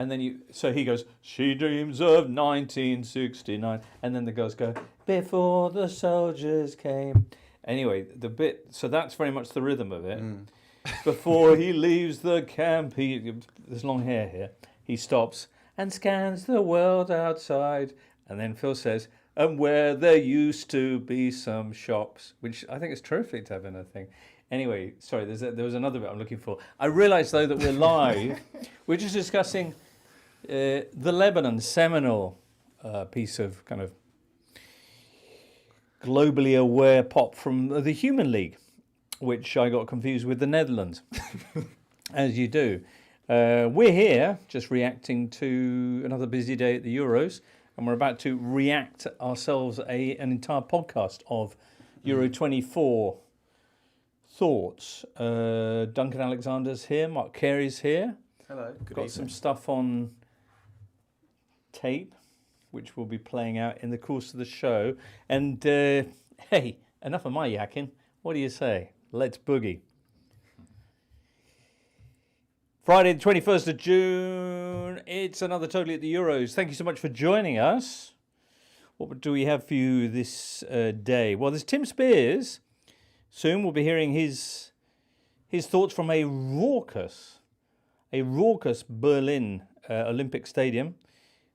And then so he goes, she dreams of 1969. And then the girls go, before the soldiers came. Anyway, so that's very much the rhythm of it. Before he leaves the camp, there's long hair here, he stops and scans the world outside. And then Phil says, and where there used to be some shops, which I think is terrific to have in a thing. Anyway, sorry, there was another bit I'm looking for. I realise, though, that we're live. We're just discussing the Lebanon seminal piece of kind of globally aware pop from the Human League, which I got confused with the Netherlands, as you do. We're here just reacting to another busy day at the Euros, and we're about to react ourselves an entire podcast of Euro 24 thoughts. Duncan Alexander's here, Mark Carey's here. Hello. Got some stuff on tape, which we'll be playing out in the course of the show. And hey, enough of my yakking. What do you say? Let's boogie. Friday the 21st of June. It's another Totally at the Euros. Thank you so much for joining us. What do we have for you this day? Well, there's Tim Spears. Soon we'll be hearing his thoughts from a raucous Berlin Olympic Stadium,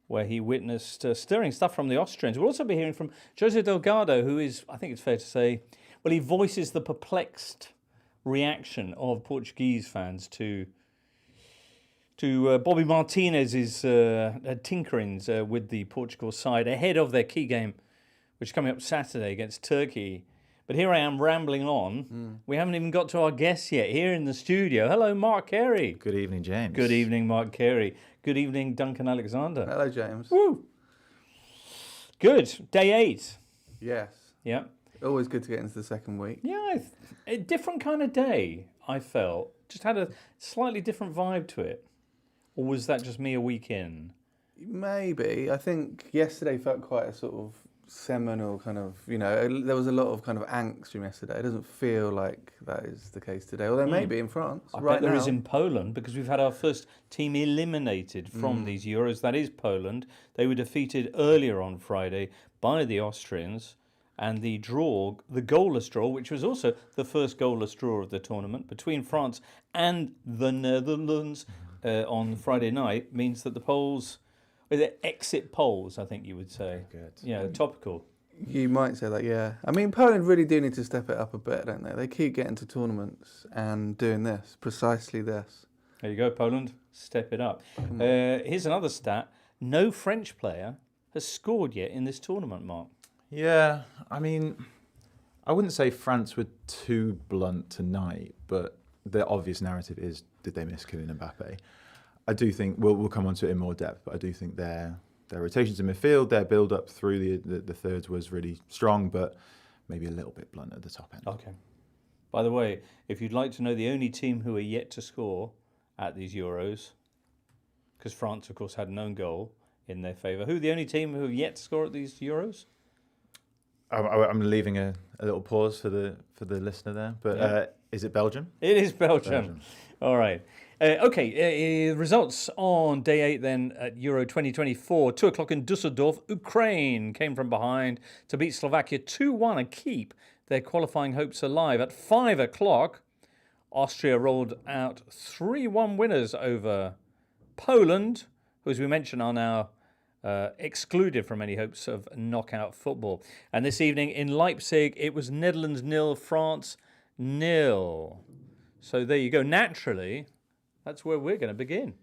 where he witnessed stirring stuff from the Austrians. We'll also be hearing from Jose Delgado, who is, I think it's fair to say, well, he voices the perplexed reaction of Portuguese fans to Bobby Martinez's tinkerings with the Portugal side ahead of their key game, which is coming up Saturday against Turkey. But here I am rambling on. We haven't even got to our guests yet here in the studio. Hello, Mark Carey. Good evening, James. Good evening, Mark Carey. Good evening, Duncan Alexander. Hello, James. Woo! Good. Day 8. Yes. Yeah. Always good to get into the second week. Yeah, a different kind of day, I felt. Just had a slightly different vibe to it. Or was that just me a week in? Maybe. I think yesterday felt quite a sort of seminal kind of, there was a lot of kind of angst from yesterday. It doesn't feel like that is the case today. Although maybe in France. I right bet there now. is in Poland, because we've had our first team eliminated from these Euros. That is Poland. They were defeated earlier on Friday by the Austrians. And the goalless draw, which was also the first goalless draw of the tournament between France and the Netherlands on Friday night, means that the polls, the exit polls, I think you would say. Good. Yeah, topical. You might say that, yeah. I mean, Poland really do need to step it up a bit, don't they? They keep getting to tournaments and doing precisely this. There you go, Poland. Step it up. Here's another stat. No French player has scored yet in this tournament, Mark. Yeah, I mean, I wouldn't say France were too blunt tonight, but the obvious narrative is, did they miss Kylian Mbappe? I do think, we'll come on to it in more depth, but I do think their rotations in midfield, their build-up through the thirds was really strong, but maybe a little bit blunt at the top end. Okay. By the way, if you'd like to know the only team who are yet to score at these Euros, because France, of course, had an own goal in their favour, who are the only team who have yet to score at these Euros? I'm leaving a little pause for the listener there, but is it Belgium? It is Belgium. All right. Results on day 8 then at Euro 2024. 2 o'clock in Düsseldorf. Ukraine came from behind to beat Slovakia 2-1 and keep their qualifying hopes alive. At 5 o'clock, Austria rolled out 3-1 winners over Poland, who, as we mentioned, are now excluded from any hopes of knockout football. And this evening in Leipzig, it was Netherlands 0, France 0. So there you go. Naturally, that's where we're going to begin.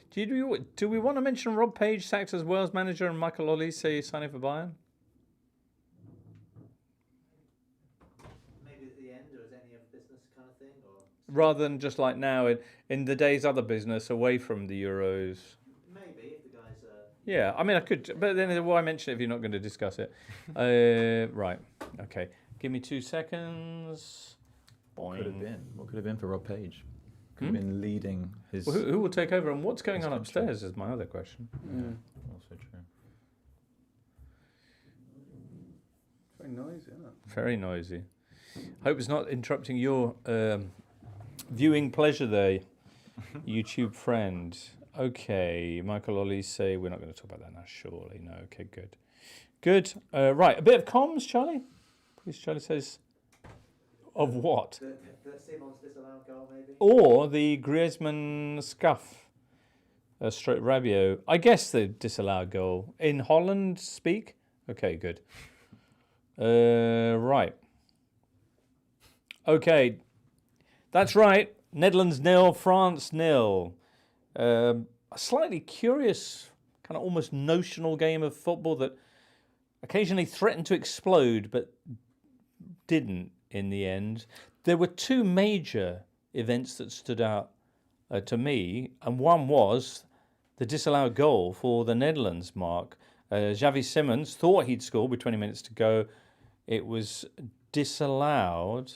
Do we want to mention Rob Page sacked as Wales manager and Michael Olise signing for Bayern? Maybe at the end, or is any of business kind of thing, or Rather than just like now in the day's other business away from the Euros. maybe if the guys are. Yeah, I mean I could, but then why mention it if you're not going to discuss it? Right. Okay. Give me 2 seconds. What could have been for Rob Page? Could have been leading his. Well, who will take over, and what's going on upstairs is my other question. Yeah, also true. Very noisy, isn't it? Very noisy. Hope it's not interrupting your viewing pleasure there, YouTube friend. Okay, Michael Ollie say we're not going to talk about that now, surely. No, okay, good. Good. Right, a bit of comms, Charlie. Please, Charlie says, of what? The Simons disallowed goal, maybe? Or the Griezmann scuff. Stroke Rabiot. I guess the disallowed goal. In Holland speak? Okay, good. Right. Okay. That's right. Netherlands 0, France 0. A slightly curious, kind of almost notional game of football that occasionally threatened to explode, but didn't in the end. There were two major events that stood out to me, and one was the disallowed goal for the Netherlands, Mark. Xavi Simons thought he'd scored with 20 minutes to go. It was disallowed.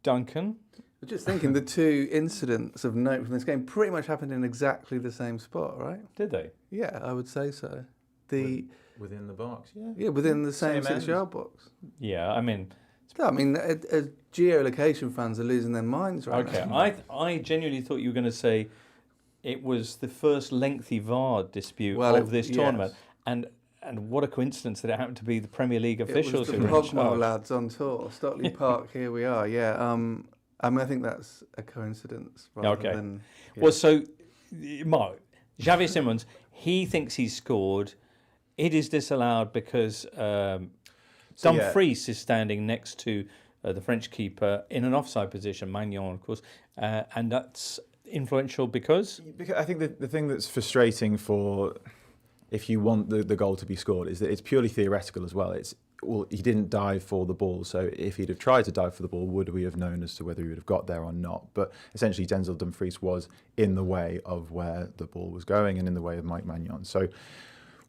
Duncan? I'm just thinking the two incidents of note from this game pretty much happened in exactly the same spot, right? Did they? Yeah, I would say so. Within the box, yeah. Yeah, within the same Same 6-yard box. Yeah, I mean... Geolocation fans are losing their minds right now. Okay, I genuinely thought you were going to say it was the first lengthy VAR dispute of this tournament. And what a coincidence that it happened to be the Premier League officials it who was were the in Pogmore charge. lads on tour. Stockley Park, here we are, yeah. I mean, I think that's a coincidence rather than... Yeah. Well, so, Mark, Xavi Simons, he thinks he's scored. It is disallowed because Dumfries is standing next to the French keeper in an offside position, Magnon, of course, and that's influential because I think the thing that's frustrating for if you want the goal to be scored is that it's purely theoretical as well. He didn't dive for the ball, so if he'd have tried to dive for the ball, would we have known as to whether he would have got there or not? But essentially, Denzel Dumfries was in the way of where the ball was going and in the way of Mike Magnon. So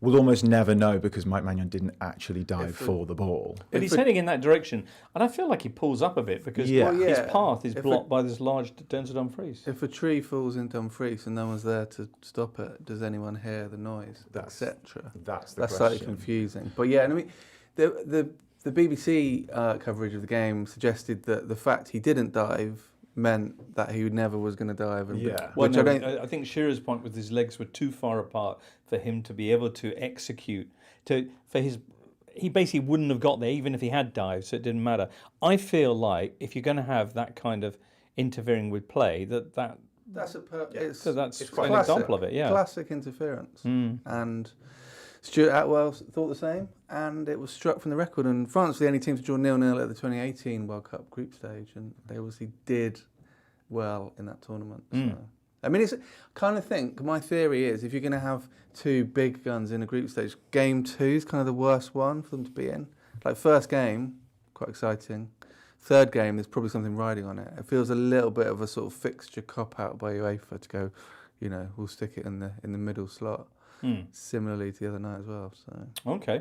we'll almost never know because Mike Magnon didn't actually dive for the ball. But he's heading in that direction, and I feel like he pulls up a bit because his path is blocked by this large Denzel Dumfries. If a tree falls in Dumfries and no one's there to stop it, does anyone hear the noise, etc.? That's slightly confusing. But yeah, I mean, the BBC coverage of the game suggested that the fact he didn't dive meant that he never was going to dive. And I think Shearer's point was his legs were too far apart for him to be able to execute. He basically wouldn't have got there even if he had dived, so it didn't matter. I feel like if you're going to have that kind of interfering with play, that's an classic, example of it. Yeah, classic interference. And Stuart Atwell thought the same, and it was struck from the record. And France were the only team to draw 0-0 at the 2018 World Cup group stage, and they obviously did well in that tournament. So. I mean, I kind of think, my theory is, if you're going to have two big guns in a group stage, game 2 is kind of the worst one for them to be in. Like, first game, quite exciting. Third game, there's probably something riding on it. It feels a little bit of a sort of fixture cop-out by UEFA to go, we'll stick it in the middle slot. Similarly to the other night as well. So okay.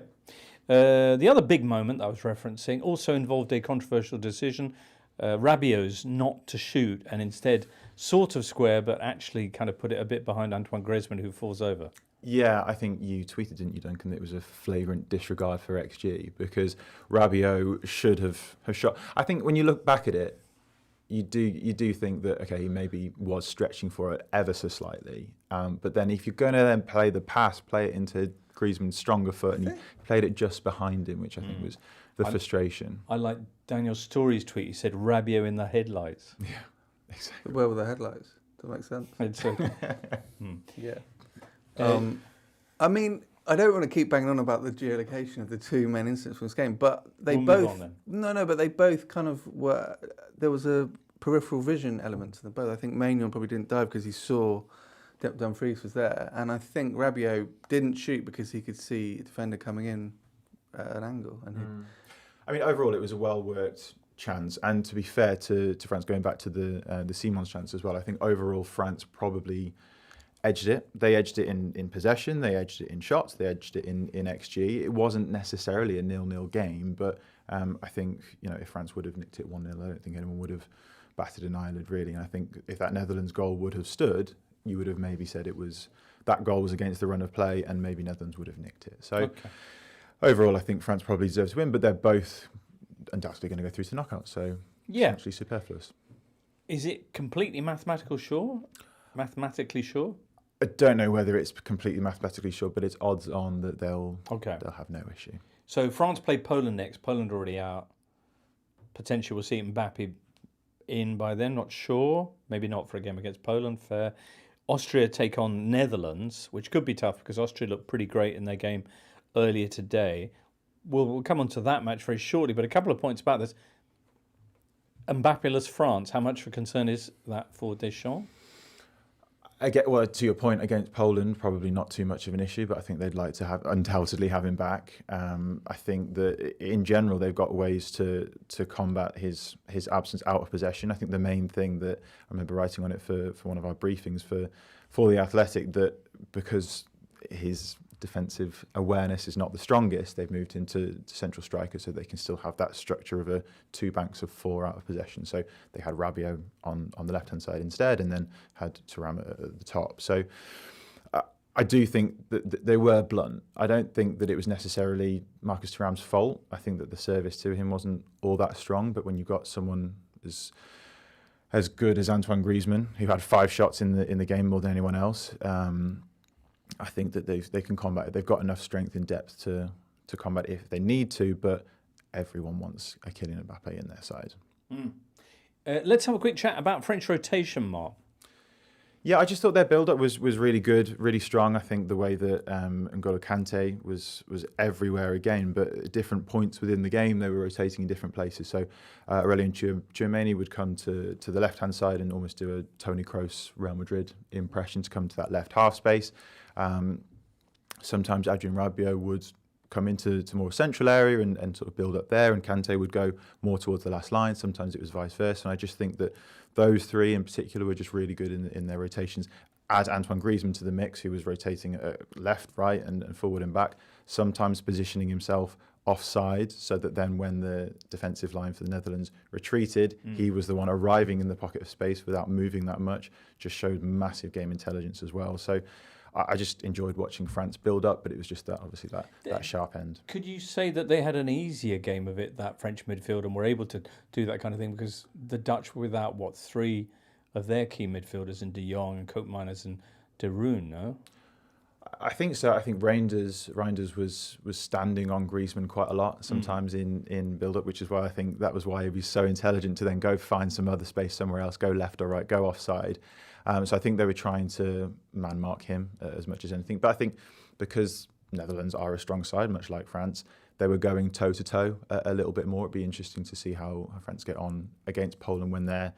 The other big moment I was referencing also involved a controversial decision. Rabiot's not to shoot and instead sort of square, but actually kind of put it a bit behind Antoine Griezmann, who falls over. Yeah, I think you tweeted, didn't you, Duncan, that it was a flagrant disregard for XG because Rabiot should have shot. I think when you look back at it, you do think that, okay, he maybe was stretching for it ever so slightly. But then if you're going to then play the pass, play it into Griezmann's stronger foot, and he played it just behind him, which I think was the frustration. I like Daniel Story's tweet. He said, Rabiot in the headlights. Yeah, exactly. Where were the headlights? Does that make sense? I'd say. Yeah. I mean, I don't want to keep banging on about the geolocation of the two main incidents from this game, but they both... but they both kind of were... There was a peripheral vision element to them both. I think Magnon probably didn't dive because he saw Dumfries was there, and I think Rabiot didn't shoot because he could see a defender coming in at an angle. And I mean, overall, it was a well-worked chance, and to be fair to France, going back to the Simons chance as well, I think overall France probably edged it. They edged it in possession, they edged it in shots, they edged it in XG. It wasn't necessarily a 0-0 game, but I think, if France would have nicked it 1-0, I don't think anyone would have batted an eyelid, really. And I think if that Netherlands goal would have stood, you would have maybe said that goal was against the run of play, and maybe Netherlands would have nicked it. So overall, I think France probably deserves to win, but they're both undoubtedly going to go through to knockouts. So essentially superfluous. Is it completely mathematically sure? I don't know whether it's completely mathematically sure, but it's odds on that they'll have no issue. So France play Poland next. Poland already out. Potentially we'll see Mbappe in by then. Not sure. Maybe not for a game against Poland. Fair. Austria take on Netherlands, which could be tough because Austria looked pretty great in their game earlier today. We'll come on to that match very shortly, but a couple of points about this. Mbappe-less France, how much of a concern is that for Deschamps? Well, to your point, against Poland, probably not too much of an issue, but I think they'd like to have undoubtedly have him back. I think that in general they've got ways to combat his absence out of possession. I think the main thing that I remember writing on it for one of our briefings for the Athletic, that because his defensive awareness is not the strongest, they've moved into central striker so they can still have that structure of a two banks of four out of possession. So they had Rabiot on the left-hand side instead, and then had Thuram at the top. So I do think that they were blunt. I don't think that it was necessarily Marcus Thuram's fault. I think that the service to him wasn't all that strong, but when you've got someone as good as Antoine Griezmann, who had 5 shots in the game more than anyone else, I think that they can combat it. They've got enough strength and depth to combat it if they need to, but everyone wants a Kylian Mbappe in their side. Let's have a quick chat about French rotation, Mark. Yeah, I just thought their build-up was really good, really strong. I think the way that N'Golo Kante was everywhere again, but at different points within the game, they were rotating in different places. So Aurelien Tchouameni would come to the left-hand side and almost do a Toni Kroos Real Madrid impression to come to that left half space. Sometimes Adrien Rabiot would come into more central area and sort of build up there, and Kante would go more towards the last line. Sometimes it was vice versa, and I just think that those three in particular were just really good in their rotations. Add Antoine Griezmann to the mix, who was rotating left, right, and forward and back, sometimes positioning himself offside, so that then when the defensive line for the Netherlands retreated, he was the one arriving in the pocket of space without moving that much. Just showed massive game intelligence as well. So I just enjoyed watching France build up, but it was just that sharp end. Could you say that they had an easier game of it, that French midfield, and were able to do that kind of thing? Because the Dutch were without, 3 of their key midfielders in De Jong and Koopmeiners and De Roon, no? I think so. I think Reinders was standing on Griezmann quite a lot, sometimes in build-up, which is why I think that was why he was so intelligent to then go find some other space somewhere else, go left or right, go offside. So I think they were trying to man-mark him as much as anything. But I think because Netherlands are a strong side, much like France, they were going toe-to-toe a little bit more. It'd be interesting to see how France get on against Poland when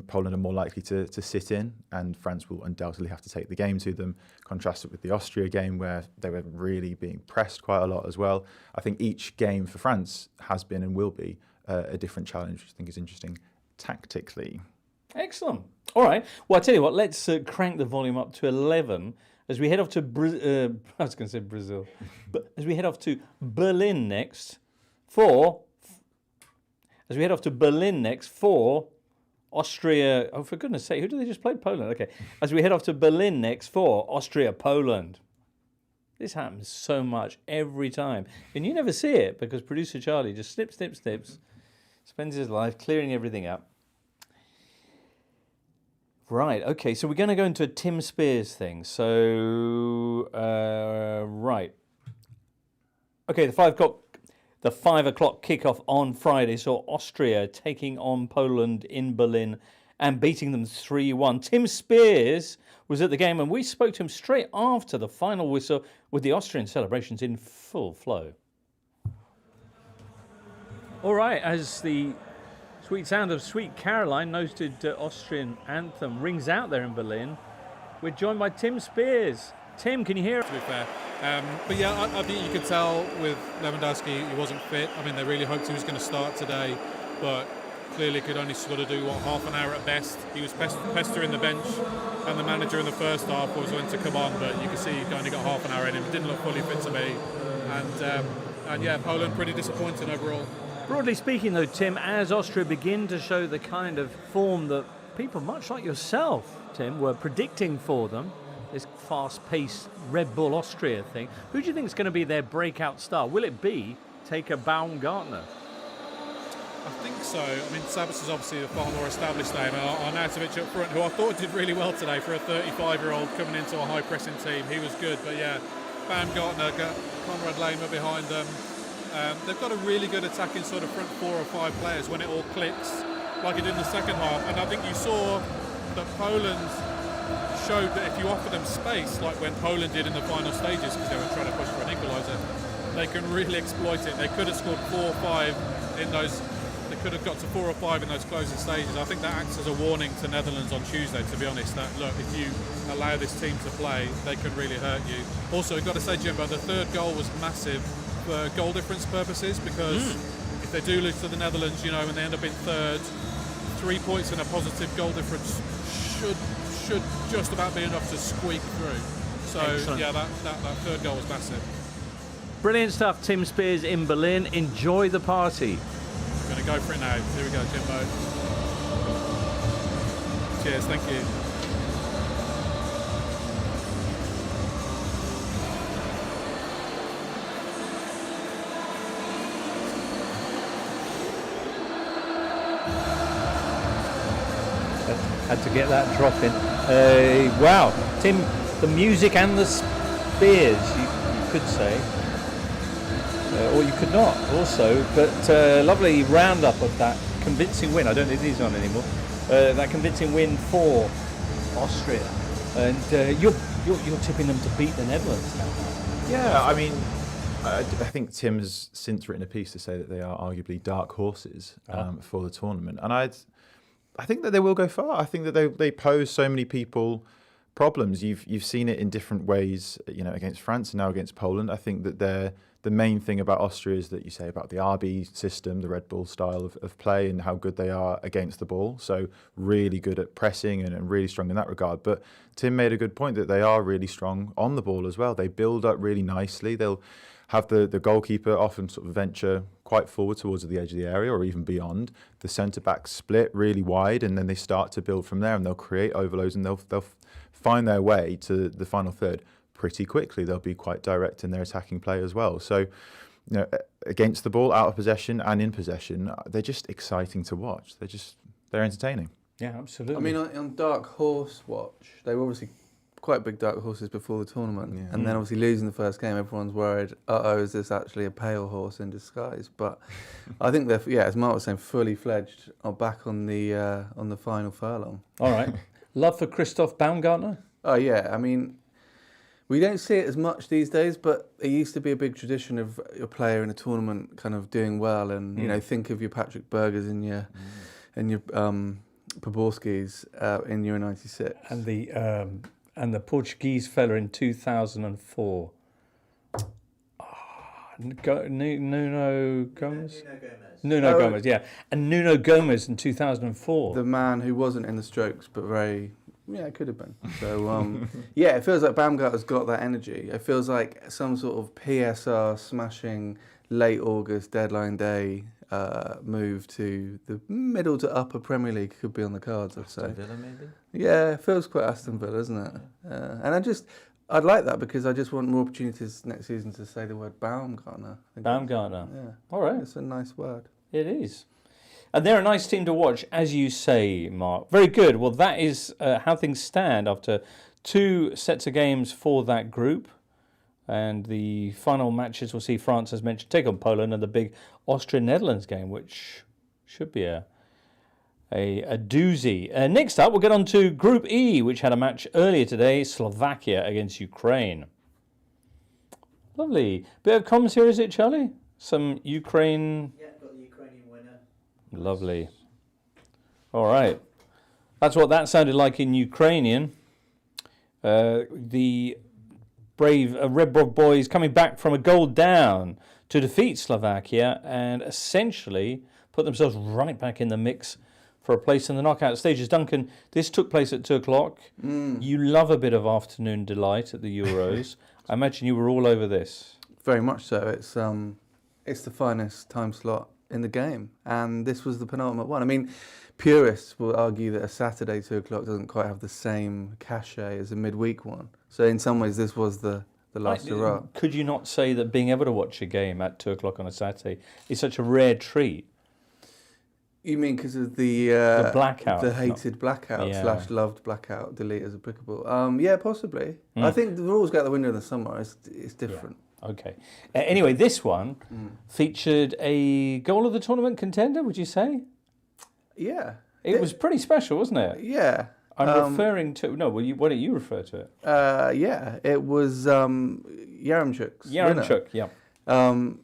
Poland are more likely to sit in, and France will undoubtedly have to take the game to them. Contrast it with the Austria game, where they were really being pressed quite a lot as well. I think each game for France has been and will be a different challenge, which I think is interesting tactically. Excellent. All right. Well, I tell you what, let's crank the volume up to 11 as we head off to I was going to say Brazil, but as we head off to Berlin next for Austria. Oh, for goodness sake, who did they just play? Poland. Okay. As we head off to Berlin next for Austria-Poland. This happens so much every time, and you never see it because producer Charlie just snips, spends his life clearing everything up. Right, okay, so we're going to go into a Tim Spears thing. So, right. Okay, the 5 o'clock kickoff on Friday saw Austria taking on Poland in Berlin and beating them 3-1. Tim Spears was at the game, and we spoke to him straight after the final whistle with the Austrian celebrations in full flow. All right, as the sweet sound of Sweet Caroline, noted Austrian anthem, rings out there in Berlin, we're joined by Tim Spears. Tim, can you hear? To be fair. But yeah, I think you could tell with Lewandowski he wasn't fit. I mean, they really hoped he was going to start today, but clearly could only sort of do, half an hour at best. He was pestering the bench, and the manager in the first half was going to come on, but you can see he only got half an hour in him. Didn't look fully fit to me. And yeah, Poland pretty disappointing overall. Broadly speaking, though, Tim, as Austria begin to show the kind of form that people, much like yourself, Tim, were predicting for them, this fast-paced Red Bull Austria thing, who do you think is going to be their breakout star? Will it be Taker Baumgartner? I think so. I mean, Sabas is obviously a far more established name. Arnautovic up front, who I thought did really well today for a 35-year-old coming into a high-pressing team. He was good, but yeah, Baumgartner, Conrad Lehmer behind them. They've got a really good attacking sort of front 4 or 5 players when it all clicks, like it did in the second half. And I think you saw that Poland showed that if you offer them space, like when Poland did in the final stages, because they were trying to push for an equaliser, they can really exploit it. They could have scored 4 or 5 in those. They could have got to 4 or 5 in those closing stages. I think that acts as a warning to Netherlands on Tuesday, to be honest, that look, if you allow this team to play, they could really hurt you. Also, we've got to say, Jimbo, the third goal was massive for goal difference purposes, because if they do lose to the Netherlands, you know, and they end up in third, 3 points and a positive goal difference should just about be enough to squeak through. So Excellent. yeah, that third goal was massive. Brilliant stuff, Tim Spears in Berlin. Enjoy the party. I'm going to go for it now. Here we go, Jimbo. Cheers, thank you. Had to get that drop in. Wow, Tim, the music and the Spears, you could say. Or you could not also, but lovely roundup of that convincing win. I don't think these on anymore. That convincing win for Austria, and you're tipping them to beat the Netherlands now. Yeah, I mean, I think Tim's since written a piece to say that they are arguably dark horses for the tournament, and I think that they will go far. I think that they pose so many people problems. You've seen it in different ways, you know, against France and now against Poland. I think that the main thing about Austria is that you say about the RB system, the Red Bull style of play, and how good they are against the ball. So really good at pressing and really strong in that regard. But Tim made a good point that they are really strong on the ball as well. They build up really nicely. They'll have the goalkeeper often sort of venture quite forward towards the edge of the area or even beyond. The centre-backs split really wide, and then they start to build from there, and they'll create overloads, and they'll find their way to the final third pretty quickly. They'll be quite direct in their attacking play as well. So, you know, against the ball, out of possession and in possession, they're just exciting to watch. They're entertaining. Yeah, absolutely. I mean, on Dark Horse Watch, they were obviously quite big dark horses before the tournament, and then obviously losing the first game, everyone's worried, is this actually a pale horse in disguise? But I think they're, as Mark was saying, fully fledged, are back on the final furlong. All right. Love for Christoph Baumgartner? Oh yeah, I mean, we don't see it as much these days, but it used to be a big tradition of a player in a tournament kind of doing well, and you know, think of your Patrick Bergers and your Poborskis in Euro '96, and the Portuguese fella in 2004. Nuno Gomes? Nuno Gomes, yeah. And Nuno Gomes in 2004. The man who wasn't in the strokes, but very, it could have been. So, it feels like Baumgartner's got that energy. It feels like some sort of PSR smashing late August deadline day move to the middle to upper Premier League could be on the cards, I'd say. Aston Villa, maybe? Yeah, it feels quite Aston Villa, isn't it? And I'd like that because I just want more opportunities next season to say the word Baumgartner. Baumgartner. Yeah. All right. It's a nice word. It is. And they're a nice team to watch, as you say, Mark. Very good. Well, that is how things stand after 2 sets of games for that group. And the final matches will see France, as mentioned, take on Poland, and the big Austria-Netherlands game, which should be a doozy. Next up, we'll get on to Group E, which had a match earlier today, Slovakia against Ukraine. Lovely. Bit of comms here, is it, Charlie? Some Ukraine... Yeah, got the Ukrainian winner. Lovely. All right. That's what that sounded like in Ukrainian. The brave Red Bull boys coming back from a goal down to defeat Slovakia and essentially put themselves right back in the mix for a place in the knockout stages. Duncan, this took place at 2 o'clock. You love a bit of afternoon delight at the Euros. I imagine you were all over this. Very much so. It's the finest time slot in the game, and this was the penultimate one. I mean, purists will argue that a Saturday 2 o'clock doesn't quite have the same cachet as a midweek one. So in some ways, this was the last hurrah. Could you not say that being able to watch a game at 2 o'clock on a Saturday is such a rare treat? You mean because of the blackout, the hated blackout Yeah. / loved blackout, delete as applicable? Yeah, possibly. I think the rules go out the window in the summer. It's different. Okay. Anyway, this one featured a goal of the tournament contender, would you say? Yeah. It was pretty special, wasn't it? Yeah. I'm referring to... No, why don't you refer to it? Yeah, it was Yaremchuk's winner. Yaremchuk, yeah.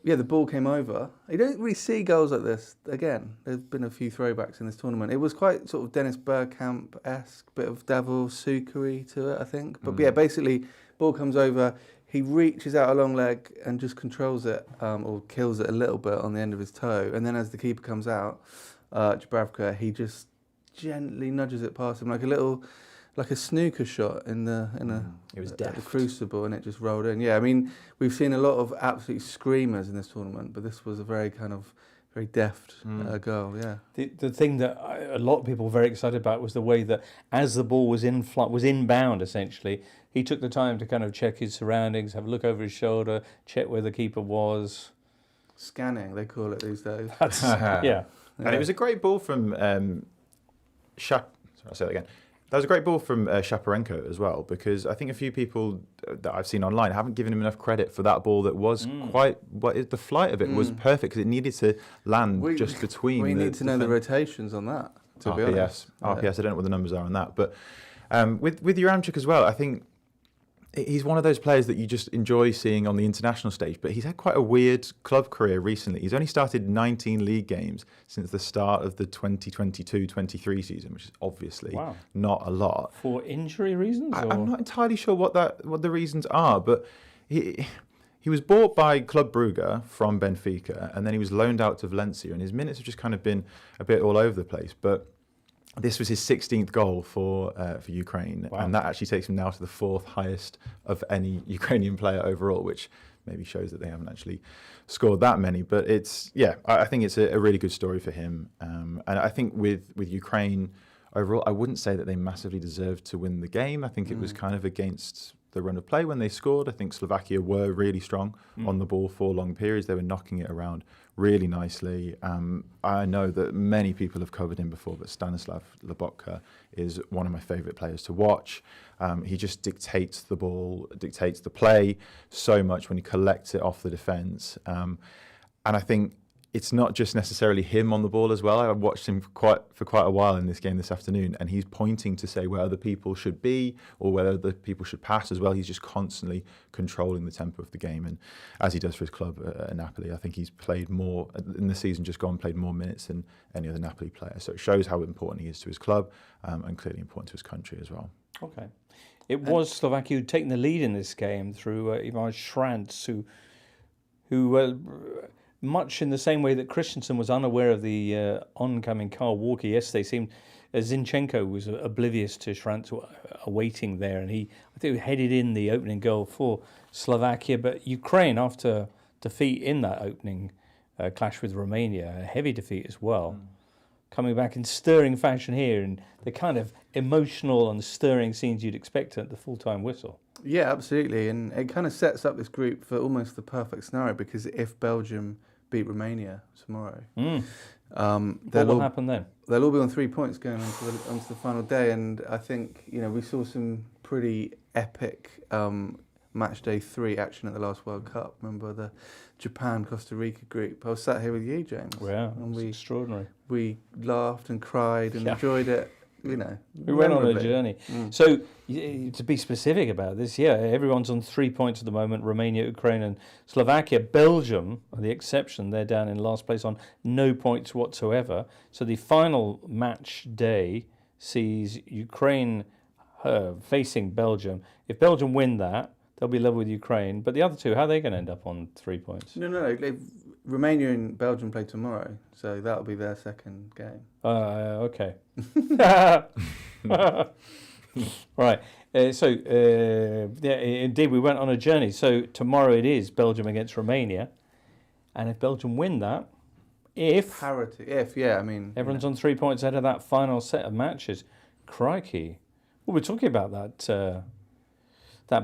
Yeah, the ball came over. You don't really see goals like this again. There's been a few throwbacks in this tournament. It was quite sort of Dennis Bergkamp-esque, bit of Davor Sucre to it, I think. But yeah, basically, ball comes over. He reaches out a long leg and just controls it, or kills it a little bit on the end of his toe. And then as the keeper comes out, Dubravka, he just gently nudges it past him like a snooker shot in It was at the deft. crucible, and it just rolled in. Yeah, I mean, we've seen a lot of absolute screamers in this tournament, but this was a very deft goal. Yeah. The thing that a lot of people were very excited about was the way that as the ball was inbound, essentially, he took the time to kind of check his surroundings, have a look over his shoulder, check where the keeper was. Scanning, they call it these days. Yeah. And it was a great ball from Sorry, I'll say that again. That was a great ball from Shaparenko as well, because I think a few people that I've seen online haven't given him enough credit for that ball that was the flight of it was perfect, because it needed to land just between. We need to know the rotations on that, to be honest. RPS, I don't know what the numbers are on that. But with Yaremchuk as well, I think he's one of those players that you just enjoy seeing on the international stage, but he's had quite a weird club career recently. He's only started 19 league games since the start of the 2022-23 season, which is obviously not a lot. For injury reasons? I'm not entirely sure what the reasons are, but he was bought by Club Brugge from Benfica, and then he was loaned out to Valencia, and his minutes have just kind of been a bit all over the place. But this was his 16th goal for Ukraine, and that actually takes him now to the 4th highest of any Ukrainian player overall, which maybe shows that they haven't actually scored that many. But I think it's a really good story for him. And I think with Ukraine overall, I wouldn't say that they massively deserved to win the game. I think it was kind of against the run of play when they scored. I think Slovakia were really strong on the ball for long periods. They were knocking it around really nicely. I know that many people have covered him before, but Stanislav Lobotka is one of my favourite players to watch. He just dictates the ball, dictates the play so much when he collects it off the defence. And I think it's not just necessarily him on the ball as well. I watched him for quite a while in this game this afternoon, and he's pointing to say where other people should be or where other people should pass as well. He's just constantly controlling the tempo of the game, and as he does for his club at Napoli, I think he's played more in the season just gone, played more minutes than any other Napoli player. So it shows how important he is to his club, and clearly important to his country as well. Okay. It was Slovakia who'd taken the lead in this game through Ivan Šranc, who much in the same way that Christensen was unaware of the oncoming Kyle Walker yesterday, seemed Zinchenko was oblivious to Šranc awaiting there, and I think he headed in the opening goal for Slovakia. But Ukraine, after defeat in that opening clash with Romania, a heavy defeat as well, coming back in stirring fashion here, and the kind of emotional and stirring scenes you'd expect at the full-time whistle. Yeah, absolutely, and it kind of sets up this group for almost the perfect scenario, because if Belgium beat Romania tomorrow, what will happen then? They'll all be on 3 points going onto the final day, and I think we saw some pretty epic match day 3 action at the last World Cup. Remember the Japan-Costa Rica group? I was sat here with you, James. Yeah, it was extraordinary. We laughed and cried and enjoyed it. We went on a journey. So, to be specific about this, everyone's on 3 points at the moment. Romania, Ukraine and Slovakia. Belgium are the exception. They're down in last place on no points whatsoever. So the final match day sees Ukraine facing Belgium. If Belgium win that, they'll be level with Ukraine. But the other two, how are they going to end up on 3 points? No. Romania and Belgium play tomorrow, so that'll be their second game. Okay. Right. Indeed, we went on a journey. So tomorrow it is Belgium against Romania. And if Belgium win that, parity, everyone's on 3 points ahead of that final set of matches. Crikey. Well, we're talking about that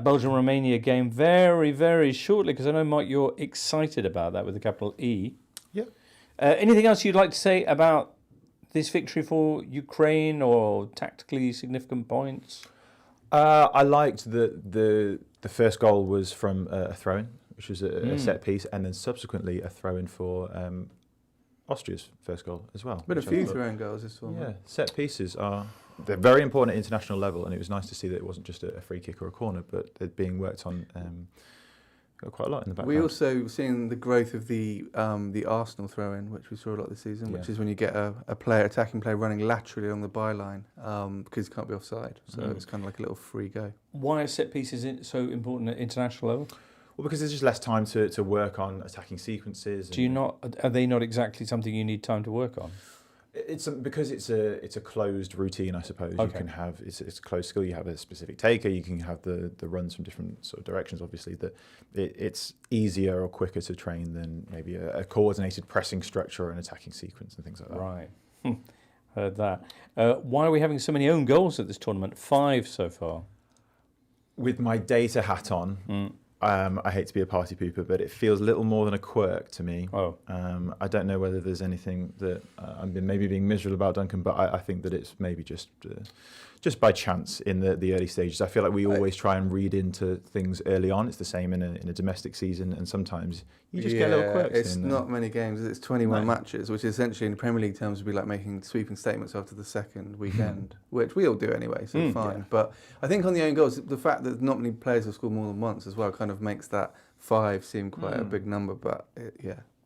Belgium-Romania game very, very shortly, because I know, Mike, you're excited about that with a capital E. Yeah. Anything else you'd like to say about this victory for Ukraine or tactically significant points? I liked the first goal was from a throw-in, which was a set piece, and then subsequently a throw-in for Austria's first goal as well. But a few throw-in goals this one. Yeah, set pieces they're very important at international level, and it was nice to see that it wasn't just a free kick or a corner, but they're being worked on quite a lot in the background. We also seen the growth of the Arsenal throw-in, which we saw a lot this season, which is when you get a attacking player running laterally along the byline because he can't be offside. So it's kind of like a little free go. Why are set pieces so important at international level? Well, because there's just less time to work on attacking sequences. Are they not exactly something you need time to work on? It's because it's a closed routine, I suppose. Okay. You can have it's a closed skill. You have a specific taker. You can have the runs from different sort of directions. Obviously, that it's easier or quicker to train than maybe a coordinated pressing structure or an attacking sequence and things like that. Right, heard that. Why are we having so many own goals at this tournament? 5 so far. With my data hat on. I hate to be a party pooper, but it feels little more than a quirk to me. Oh. I don't know whether there's anything that I'm maybe being miserable about, Duncan, but I think that it's maybe just by chance in the early stages. I feel like we always try and read into things early on. It's the same in a domestic season, and sometimes you just get little quirks. It's not many games. It's 21 matches, which essentially in the Premier League terms would be like making sweeping statements after the second weekend, which we all do anyway, so fine. Yeah. But I think on the own goals, the fact that not many players have scored more than once as well kind of makes that 5 seem quite a big number. But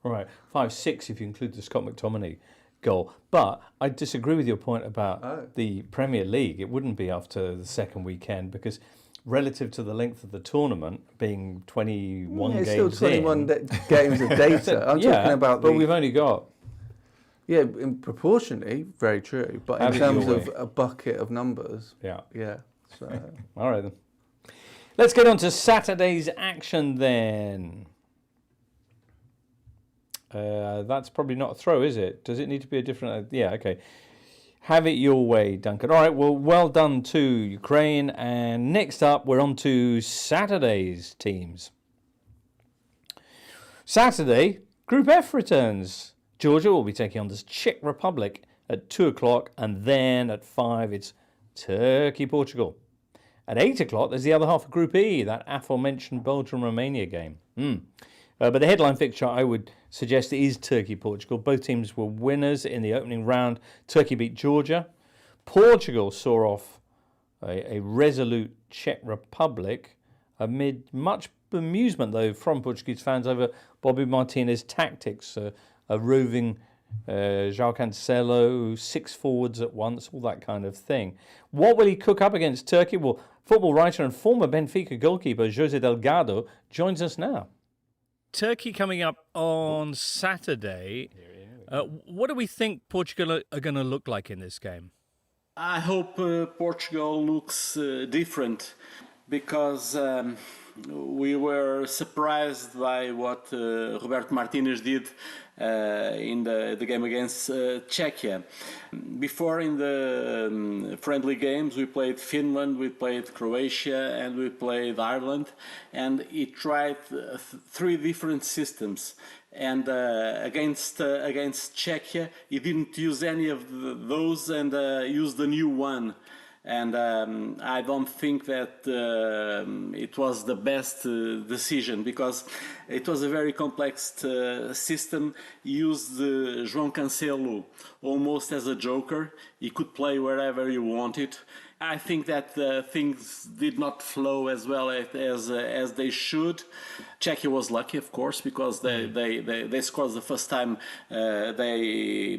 Right, 5, 6 if you include the Scott McTominay goal. But I disagree with your point about the Premier League. It wouldn't be after the second weekend because relative to the length of the tournament being 21 games it's still 21 games of data. I'm talking about but we've only got... Yeah, proportionally, very true. But in terms of a bucket of numbers, yeah. So. All right then. Let's get on to Saturday's action then. That's probably not a throw, is it? Does it need to be a different... yeah, okay. Have it your way, Duncan. All right, well done to Ukraine. And next up, we're on to Saturday's teams. Saturday, Group F returns. Georgia will be taking on the Czech Republic at 2 o'clock. And then at 5, it's Turkey-Portugal. At 8 o'clock, there's the other half of Group E, that aforementioned Belgium-Romania game. But the headline fixture, I would suggest, is Turkey-Portugal. Both teams were winners in the opening round. Turkey beat Georgia. Portugal saw off a resolute Czech Republic amid much bemusement, though, from Portuguese fans over Bobby Martinez's tactics. A roving João Cancelo, 6 forwards at once, all that kind of thing. What will he cook up against Turkey? Well, football writer and former Benfica goalkeeper José Delgado joins us now. Turkey coming up on Saturday. What do we think Portugal are going to look like in this game? I hope Portugal looks different because we were surprised by what Roberto Martinez did in the game against Czechia. Before, in the friendly games, we played Finland, we played Croatia, and we played Ireland, and he tried 3 different systems. And against Czechia, he didn't use any of those and used the new one. And I don't think that it was the best decision because it was a very complex system. He used João Cancelo almost as a joker. He could play wherever he wanted. I think that things did not flow as well as they should. Czechia was lucky, of course, because they scored the first time they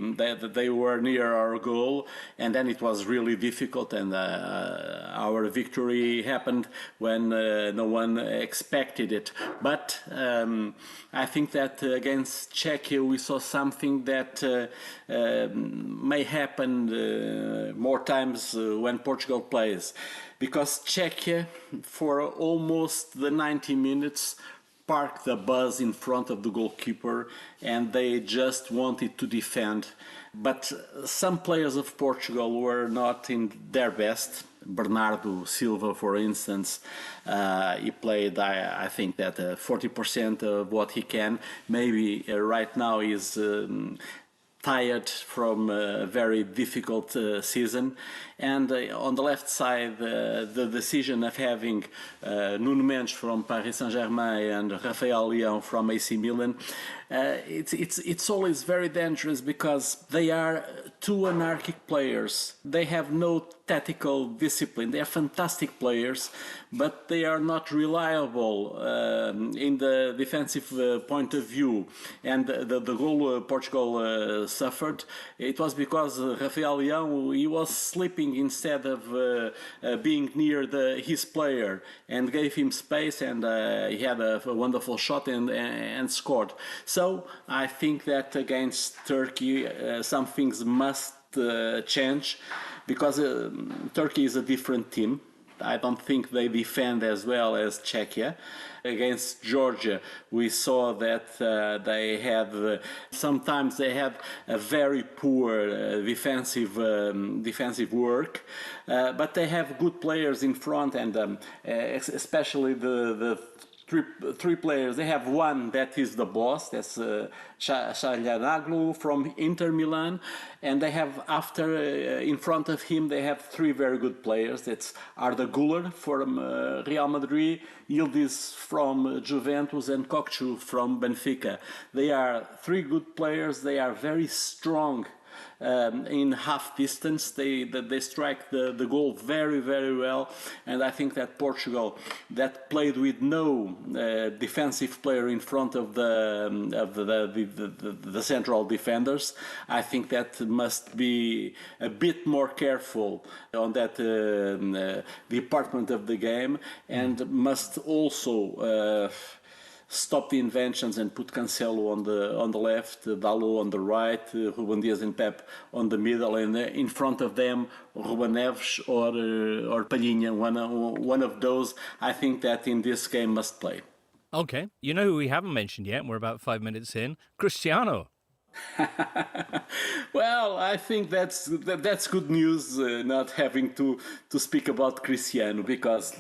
were near our goal, and then it was really difficult, and our victory happened when no one expected it. But I think that against Czechia we saw something that may happen more times when Portugal plays, because Czechia for almost the 90 minutes parked the bus in front of the goalkeeper and they just wanted to defend. But some players of Portugal were not in their best. Bernardo Silva, for instance, he played, I think, that 40% of what he can. Maybe right now is tired from a very difficult season. And on the left side, the decision of having Nuno Mendes from Paris Saint-Germain and Rafael Leão from AC Milan, it's always very dangerous because they are two anarchic players. They have no tactical discipline. They are fantastic players, but they are not reliable in the defensive point of view. And the goal Portugal suffered, it was because Rafael Leão, he was sleeping instead of being near his player, and gave him space, and he had a wonderful shot and scored. So I think that against Turkey some things must change, because Turkey is a different team. I don't think they defend as well as Czechia. Against Georgia, we saw that they had sometimes they had a very poor defensive work, but they have good players in front, and especially the three players. They have one that is the boss, that's Çalhanoğlu from Inter Milan, and they have in front of him they have three very good players. That's Arda Güler from Real Madrid, Yildiz from Juventus, and Kokcu from Benfica. They are three good players. They are very strong. In half distance, they strike the goal very, very well, and I think that Portugal, that played with no defensive player in front of the central defenders, I think that must be a bit more careful on that department of the game, and must also stop the inventions and put Cancelo on the left, Dalot on the right, Ruben Dias and Pep on the middle, and in front of them Ruben Neves or Palhinha, one of those. I think that in this game must play. Okay, you know who we haven't mentioned yet, and we're about 5 minutes in? Cristiano. Well, I think that's good news, not having to speak about Cristiano, because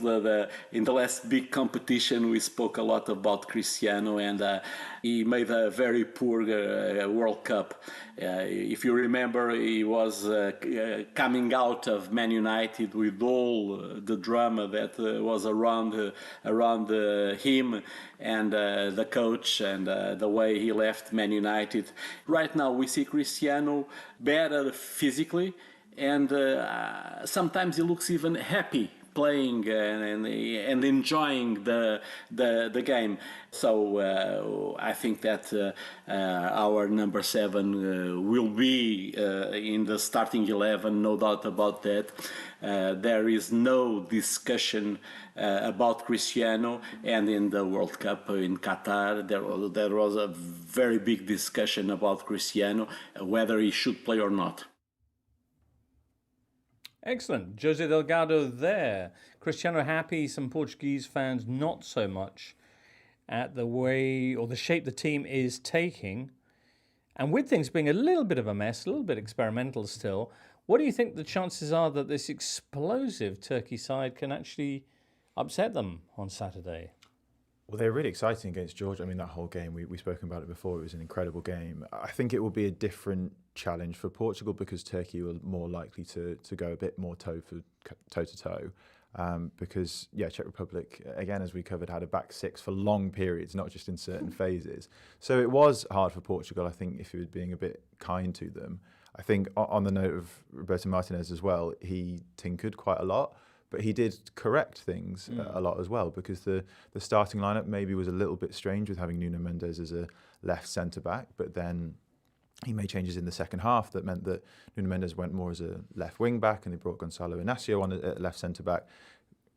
in the last big competition we spoke a lot about Cristiano, and he made a very poor World Cup. If you remember, he was coming out of Man United with all the drama that was around him and the coach, and the way he left Man United. Right now we see Cristiano better physically, and sometimes he looks even happy playing and enjoying the game. So I think that our number 7 will be in the starting 11, no doubt about that. There is no discussion about Cristiano, and in the World Cup in Qatar there was a very big discussion about Cristiano, whether he should play or not. Excellent. Jose Delgado there. Cristiano happy, some Portuguese fans not so much at the way or the shape the team is taking. And with things being a little bit of a mess, a little bit experimental still, what do you think the chances are that this explosive Turkey side can actually upset them on Saturday? Well, they're really exciting against Georgia. I mean, that whole game, we've spoken about it before, it was an incredible game. I think it will be a different challenge for Portugal, because Turkey will more likely to go a bit more toe-to-toe. Because, Czech Republic, again, as we covered, had a back six for long periods, not just in certain phases. So it was hard for Portugal, I think, if he was being a bit kind to them. I think on the note of Roberto Martinez as well, he tinkered quite a lot, but he did correct things a lot as well, because the starting lineup maybe was a little bit strange with having Nuno Mendes as a left centre-back, but then he made changes in the second half that meant that Nuno Mendes went more as a left wing-back, and they brought Gonçalo Inácio on at left centre-back.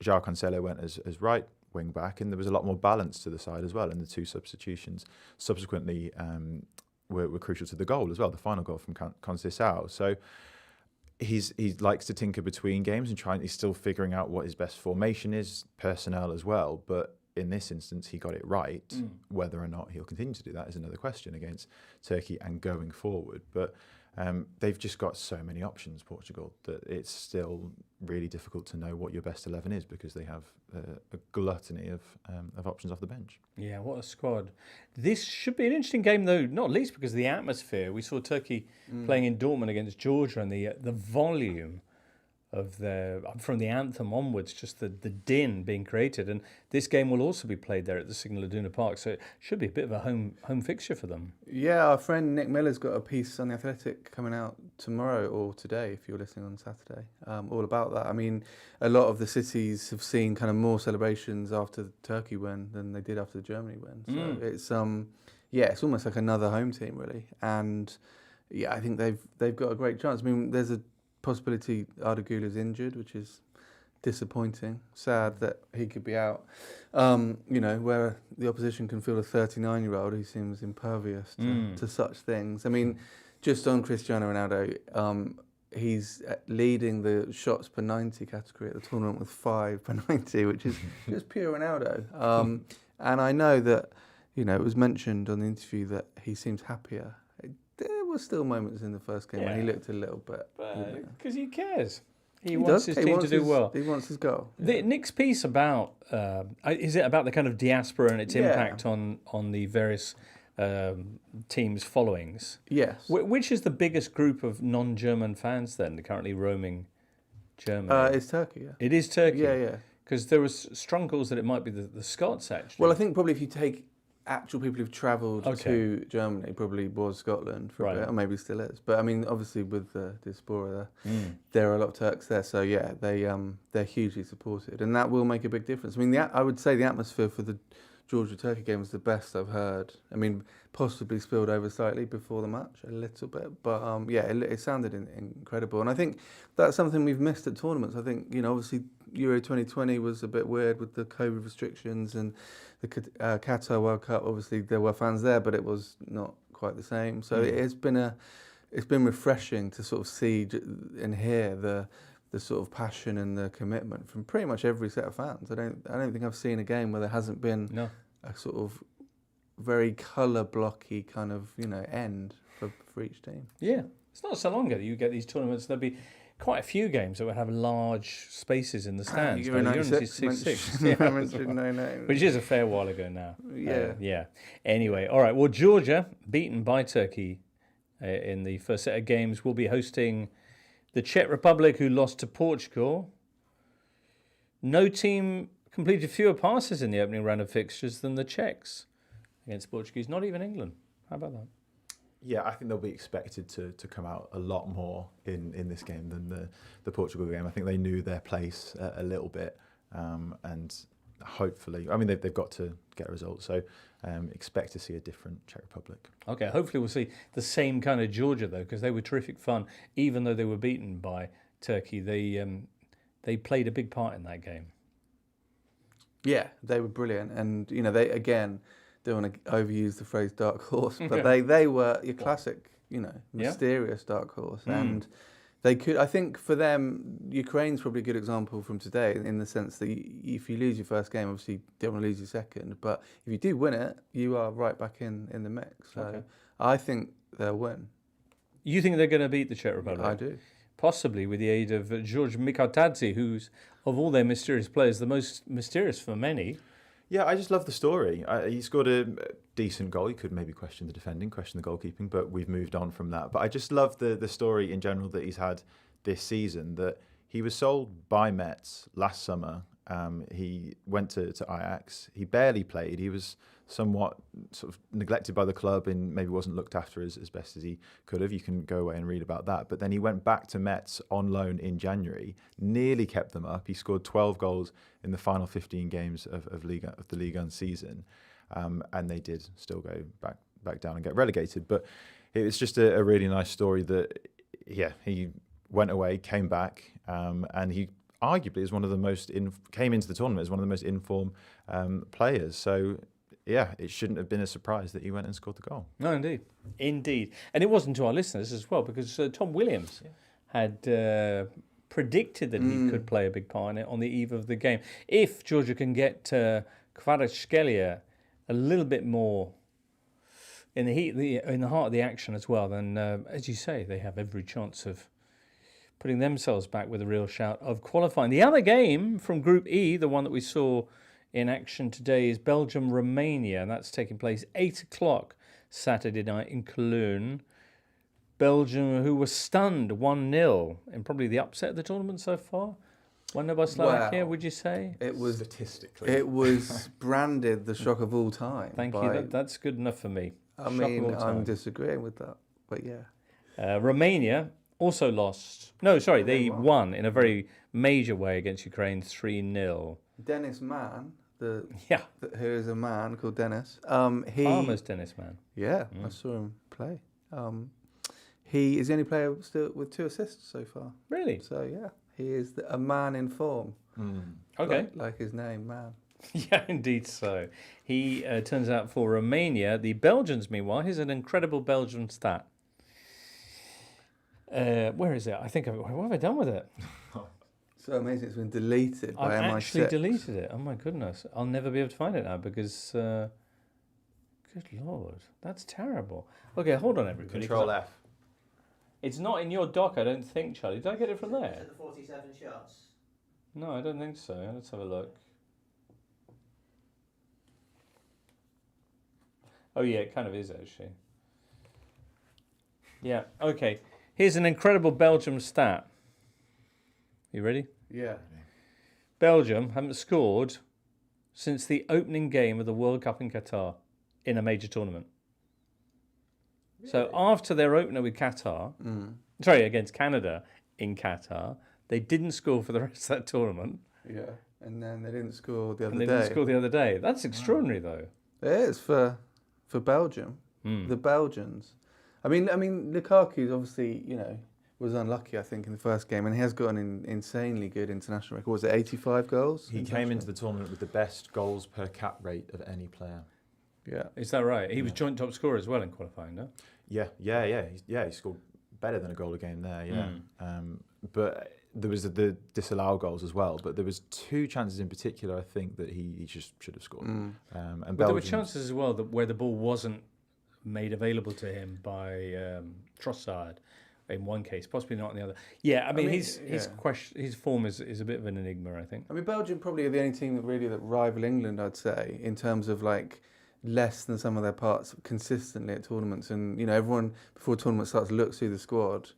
João Cancelo went as right wing-back, and there was a lot more balance to the side as well, and the two substitutions subsequently were crucial to the goal as well, the final goal from Conceição. So he likes to tinker between games and he's still figuring out what his best formation is, personnel as well. But in this instance, he got it right. Whether or not he'll continue to do that is another question against Turkey and going forward. But They've just got so many options, Portugal, that it's still really difficult to know what your best 11 is because they have a gluttony of options off the bench. Yeah, what a squad. This should be an interesting game, though, not least because of the atmosphere. We saw Turkey playing in Dortmund against Georgia, and the volume of from the anthem onwards, just the din being created. And this game will also be played there at the Signal Iduna Park, so it should be a bit of a home fixture for them. Yeah, our friend Nick Miller's got a piece on The Athletic coming out tomorrow or today, if you're listening on Saturday, all about that. I mean, a lot of the cities have seen kind of more celebrations after the Turkey win than they did after the Germany win. So it's it's almost like another home team, really. And yeah, I think they've got a great chance. I mean, there's a possibility Arda Güler's injured, which is disappointing. Sad that he could be out. Where the opposition can field a 39-year-old who seems impervious to such things. I mean, just on Cristiano Ronaldo, he's leading the shots per 90 category at the tournament with 5 per 90, which is just pure Ronaldo. And I know that, it was mentioned on the interview that he seems happier. There were still moments in the first game when he looked a little bit. Because he cares. He wants his team to do well. He wants his goal. Nick's piece about, is it about the kind of diaspora and its impact on the various teams' followings? Yes. Which is the biggest group of non-German fans then currently roaming Germany? It's Turkey, yeah. It is Turkey? Yeah. Because there was strong calls that it might be the Scots, actually. Well, I think probably if you take actual people who've travelled to Germany, probably was Scotland for a bit, or maybe still is. But I mean, obviously with the diaspora, there are a lot of Turks there. So yeah, they're hugely supported, and that will make a big difference. I mean, I would say the atmosphere for the Georgia-Turkey game was the best I've heard. I mean, possibly spilled over slightly before the match, a little bit. But it sounded incredible. And I think that's something we've missed at tournaments. I think, obviously Euro 2020 was a bit weird with the COVID restrictions, and the Qatar World Cup, obviously there were fans there, but it was not quite the same. So it's been refreshing to sort of see and hear the sort of passion and the commitment from pretty much every set of fans. I don't think I've seen a game where there hasn't been a sort of very colour blocky kind of end for each team. Yeah, it's not so long ago that you get these tournaments. There'll be quite a few games that would have large spaces in the stands. Euro 96. I mentioned no. Which is a fair while ago now. Yeah. Anyway, all right. Well, Georgia, beaten by Turkey in the first set of games, will be hosting the Czech Republic, who lost to Portugal. No team completed fewer passes in the opening round of fixtures than the Czechs against Portuguese. Not even England. How about that? Yeah, I think they'll be expected to come out a lot more in this game than the Portugal game. I think they knew their place a little bit, and hopefully, I mean, they've got to get a result. So expect to see a different Czech Republic. Okay, hopefully we'll see the same kind of Georgia, though, because they were terrific fun. Even though they were beaten by Turkey, they played a big part in that game. Yeah, they were brilliant. And, they, again, don't want to overuse the phrase dark horse, but they were your classic, mysterious dark horse. And they could, I think for them, Ukraine's probably a good example from today in the sense that if you lose your first game, obviously you don't want to lose your second. But if you do win it, you are right back in the mix. So I think they'll win. You think they're going to beat the Czech Republic? I do. Possibly with the aid of George Mikhailidze, who's, of all their mysterious players, the most mysterious for many. Yeah, I just love the story. He scored a decent goal. You could maybe question the defending, question the goalkeeping, but we've moved on from that. But I just love the story in general that he's had this season, that he was sold by Metz last summer. He went to Ajax. He barely played. He was somewhat sort of neglected by the club and maybe wasn't looked after as best as he could have. You can go away and read about that. But then he went back to Metz on loan in January, nearly kept them up. He scored 12 goals in the final 15 games of the Ligue 1 season. And they did still go back down and get relegated. But it was just a really nice story that, he went away, came back, and he arguably is one of the most came into the tournament as one of the most informed players. So it shouldn't have been a surprise that he went and scored the goal. No, indeed, and it wasn't to our listeners as well, because Tom Williams had predicted that he could play a big part in it on the eve of the game. If Georgia can get Kvaratskhelia a little bit more in the heart of the action as well, then as you say, they have every chance of putting themselves back with a real shout of qualifying. The other game from Group E, the one that we saw in action today, is Belgium-Romania, and that's taking place 8 o'clock Saturday night in Cologne. Belgium, who were stunned 1-0 in probably the upset of the tournament so far. 1-0 by Slovakia, would you say? It was statistically. It was branded the shock of all time. Thank you. That's good enough for me. I mean, I'm disagreeing with that, but yeah. Romania also lost. No, sorry, they won in a very major way against Ukraine, 3-0. Dennis Mann, who is a man called Dennis. Farmer's Dennis Mann. Yeah, I saw him play. He is the only player still with 2 assists so far. Really? So yeah, he is a man in form. Okay. Like his name, man. Yeah, indeed so. He turns out for Romania. The Belgians, meanwhile, here's an incredible Belgian stat. Where is it? I think, what have I done with it? So amazing, it's been deleted by I've MI6. actually deleted it. Oh my goodness. I'll never be able to find it now because, good Lord, that's terrible. Okay, hold on everybody. Control F. It's not in your doc, I don't think, Charlie. Did I get it from there? Is it the 47 shots? No, I don't think so. Let's have a look. Oh yeah, it kind of is actually. Yeah, okay. Here's an incredible Belgium stat. You ready? Yeah. Belgium haven't scored since the opening game of the World Cup in Qatar in a major tournament. Really? So after their opener with Qatar, against Canada in Qatar, they didn't score for the rest of that tournament. Yeah, and then they didn't score the other day. They didn't score the other day. That's extraordinary, though. It is for Belgium, the Belgians. I mean, Lukaku's obviously, was unlucky, I think, in the first game, and he has got an insanely good international record. Was it 85 goals? He came into the tournament with the best goals per cap rate of any player. Yeah. Is that right? He was joint top scorer as well in qualifying, no? Yeah. He scored better than a goal a game there, yeah. But there was the disallowed goals as well, but there was 2 chances in particular, I think, that he just should have scored. And but there were chances as well where the ball wasn't made available to him by Trossard in one case, possibly not in the other. Yeah, I mean his form is a bit of an enigma, I think. I mean, Belgium probably are the only team that rival England, I'd say, in terms of like less than some of their parts consistently at tournaments. And everyone before tournament starts looks through the squad.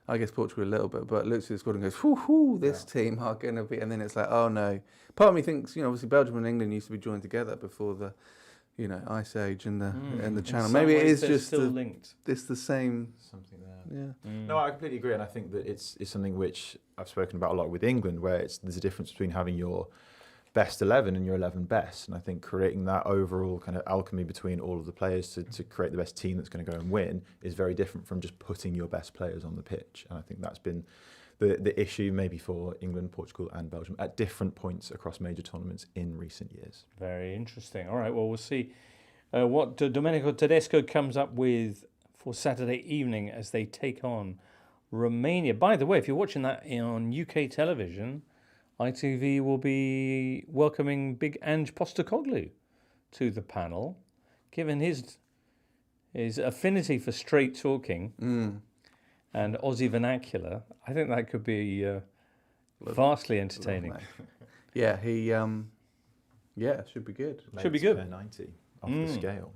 I guess Portugal a little bit, but looks through the squad and goes, "Whoo, this team are going to be." And then it's like, oh no. Part of me thinks, obviously Belgium and England used to be joined together before the, Ice Age and the Channel. Maybe it is just still linked. It's the same. Something there. Yeah. No, I completely agree, and I think that it's something which I've spoken about a lot with England, where there's a difference between having your best 11 and your 11 best, and I think creating that overall kind of alchemy between all of the players to create the best team that's going to go and win is very different from just putting your best players on the pitch. And I think that's been the issue maybe for England, Portugal and Belgium at different points across major tournaments in recent years. Very interesting. All right, well, we'll see what Domenico Tedesco comes up with for Saturday evening as they take on Romania. By the way, if you're watching that on UK television, ITV will be welcoming big Ange Postecoglou to the panel, given his affinity for straight talking and Aussie vernacular. I think that could be vastly entertaining. Yeah, he should be good. Should be good. 90 off the scale.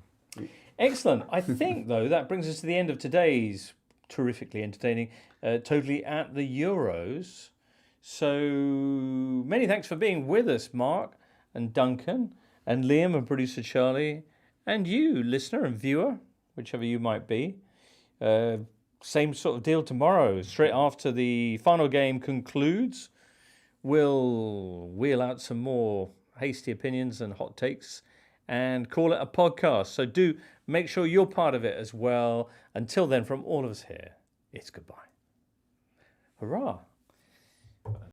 Excellent. I think, though, that brings us to the end of today's terrifically entertaining Totally at the Euros. So many thanks for being with us, Mark and Duncan and Liam and producer Charlie and you, listener and viewer, whichever you might be. Same sort of deal tomorrow. Straight after the final game concludes, we'll wheel out some more hasty opinions and hot takes and call it a podcast. So do make sure you're part of it as well. Until then, from all of us here, it's goodbye. Hurrah.